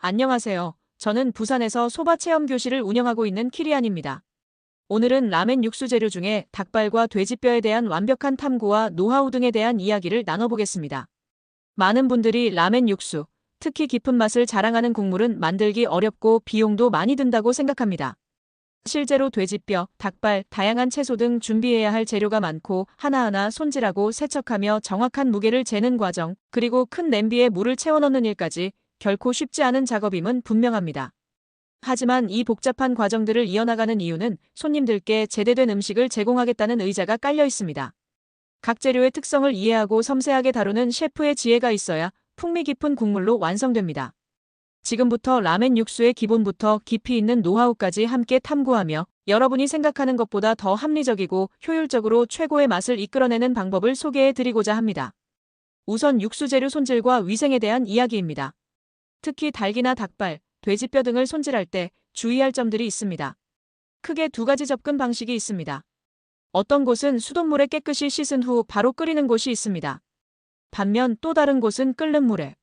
안녕하세요. 저는 부산에서 소바 체험 교실을 운영하고 있는 키리안입니다. 오늘은 라멘 육수 재료 중에 닭발과 돼지뼈에 대한 완벽한 탐구와 노하우 등에 대한 이야기를 나눠보겠습니다. 많은 분들이 라멘 육수, 특히 깊은 맛을 자랑하는 국물은 만들기 어렵고 비용도 많이 든다고 생각합니다. 실제로 돼지뼈, 닭발, 다양한 채소 등 준비해야 할 재료가 많고 하나하나 손질하고 세척하며 정확한 무게를 재는 과정, 그리고 큰 냄비에 물을 채워 넣는 일까지 결코 쉽지 않은 작업임은 분명합니다. 하지만 이 복잡한 과정들을 이어나가는 이유는 손님들께 제대된 음식을 제공하겠다는 의자가 깔려 있습니다. 각 재료의 특성을 이해하고 섬세하게 다루는 셰프의 지혜가 있어야 풍미 깊은 국물로 완성됩니다. 지금부터 라멘 육수의 기본부터 깊이 있는 노하우까지 함께 탐구하며 여러분이 생각하는 것보다 더 합리적이고 효율적으로 최고의 맛을 이끌어내는 방법을 소개해 드리고자 합니다. 우선 육수 재료 손질과 위생에 대한 이야기입니다. 특히 닭이나 닭발, 돼지뼈 등을 손질할 때 주의할 점들이 있습니다. 크게 두 가지 접근 방식이 있습니다. 어떤 곳은 수돗물에 깨끗이 씻은 후 바로 끓이는 곳이 있습니다. 반면 또 다른 곳은 끓는 물에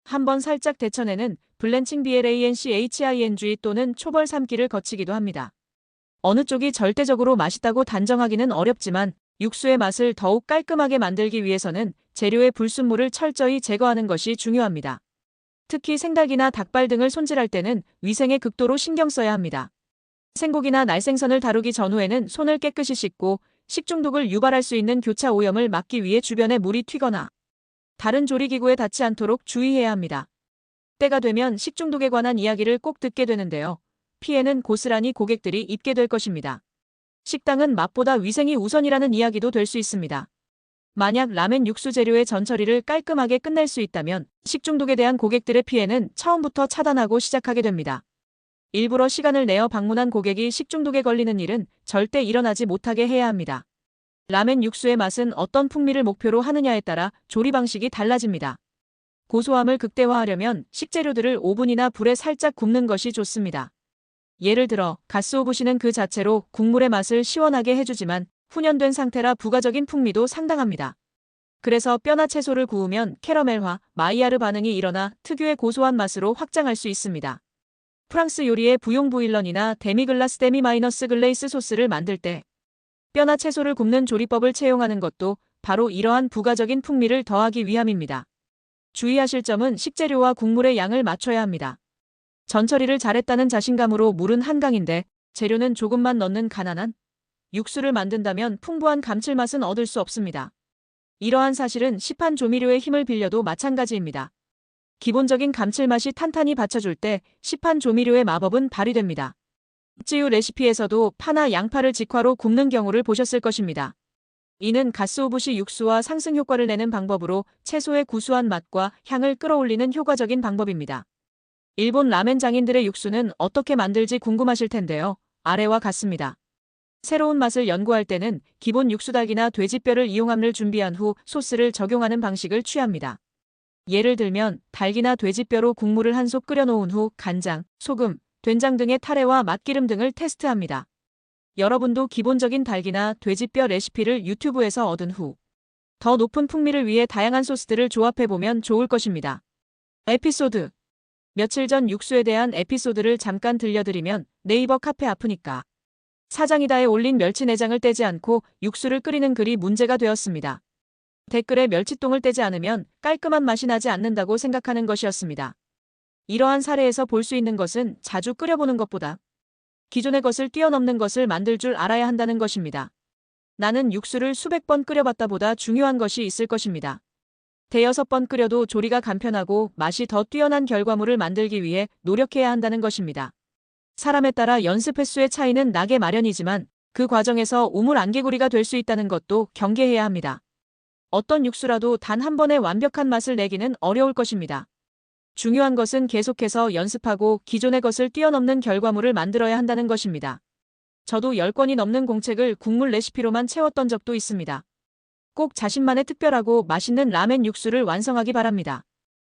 한번 살짝 데쳐내는 블렌칭 BLANCHING 또는 초벌 삶기를 거치기도 합니다. 어느 쪽이 절대적으로 맛있다고 단정하기는 어렵지만 육수의 맛을 더욱 깔끔하게 만들기 위해서는 재료의 불순물을 철저히 제거하는 것이 중요합니다. 특히 생닭이나 닭발 등을 손질할 때는 위생에 극도로 신경 써야 합니다. 생고기나 날생선을 다루기 전후에는 손을 깨끗이 씻고 식중독을 유발할 수 있는 교차 오염을 막기 위해 주변에 물이 튀거나 다른 조리기구에 닿지 않도록 주의해야 합니다. 때가 되면 식중독에 관한 이야기를 꼭 듣게 되는데요. 피해는 고스란히 고객들이 입게 될 것입니다. 식당은 맛보다 위생이 우선이라는 이야기도 될 수 있습니다. 만약 라멘 육수 재료의 전처리를 깔끔하게 끝낼 수 있다면 식중독에 대한 고객들의 피해는 처음부터 차단하고 시작하게 됩니다. 일부러 시간을 내어 방문한 고객이 식중독에 걸리는 일은 절대 일어나지 못하게 해야 합니다. 라멘 육수의 맛은 어떤 풍미를 목표로 하느냐에 따라 조리 방식이 달라집니다. 고소함을 극대화하려면 식재료들을 오븐이나 불에 살짝 굽는 것이 좋습니다. 예를 들어 가스오브시는 그 자체로 국물의 맛을 시원하게 해주지만 훈연된 상태라 부가적인 풍미도 상당합니다. 그래서 뼈나 채소를 구우면 캐러멜화, 마이야르 반응이 일어나 특유의 고소한 맛으로 확장할 수 있습니다. 프랑스 요리의 부용 부일런이나 데미글라스 데미마이너스 글레이스 소스를 만들 때 뼈나 채소를 굽는 조리법을 채용하는 것도 바로 이러한 부가적인 풍미를 더하기 위함입니다. 주의하실 점은 식재료와 국물의 양을 맞춰야 합니다. 전처리를 잘했다는 자신감으로 물은 한강인데 재료는 조금만 넣는 가난한 육수를 만든다면 풍부한 감칠맛은 얻을 수 없습니다. 이러한 사실은 시판 조미료의 힘을 빌려도 마찬가지입니다. 기본적인 감칠맛이 탄탄히 받쳐줄 때 시판 조미료의 마법은 발휘됩니다. 찌유 레시피에서도 파나 양파를 직화로 굽는 경우를 보셨을 것입니다. 이는 가스오브시 육수와 상승 효과를 내는 방법으로 채소의 구수한 맛과 향을 끌어올리는 효과적인 방법입니다. 일본 라멘 장인들의 육수는 어떻게 만들지 궁금하실 텐데요. 아래와 같습니다. 새로운 맛을 연구할 때는 기본 육수닭이나 돼지뼈를 이용함을 준비한 후 소스를 적용하는 방식을 취합니다. 예를 들면 닭이나 돼지뼈로 국물을 한 솥 끓여놓은 후 간장, 소금, 된장 등의 타레와 맛기름 등을 테스트합니다. 여러분도 기본적인 닭이나 돼지뼈 레시피를 유튜브에서 얻은 후 더 높은 풍미를 위해 다양한 소스들을 조합해보면 좋을 것입니다. 에피소드. 며칠 전 육수에 대한 에피소드를 잠깐 들려드리면 네이버 카페 아프니까 사장이다에 올린 멸치 내장을 떼지 않고 육수를 끓이는 글이 문제가 되었습니다. 댓글에 멸치똥을 떼지 않으면 깔끔한 맛이 나지 않는다고 생각하는 것이었습니다. 이러한 사례에서 볼 수 있는 것은 자주 끓여보는 것보다 기존의 것을 뛰어넘는 것을 만들 줄 알아야 한다는 것입니다. 나는 육수를 수백 번 끓여봤다 보다 중요한 것이 있을 것입니다. 대여섯 번 끓여도 조리가 간편하고 맛이 더 뛰어난 결과물을 만들기 위해 노력해야 한다는 것입니다. 사람에 따라 연습 횟수의 차이는 나게 마련이지만 그 과정에서 우물안개구리가 될 수 있다는 것도 경계해야 합니다. 어떤 육수라도 단 한 번에 완벽한 맛을 내기는 어려울 것입니다. 중요한 것은 계속해서 연습하고 기존의 것을 뛰어넘는 결과물을 만들어야 한다는 것입니다. 저도 10권이 넘는 공책을 국물 레시피로만 채웠던 적도 있습니다. 꼭 자신만의 특별하고 맛있는 라멘 육수를 완성하기 바랍니다.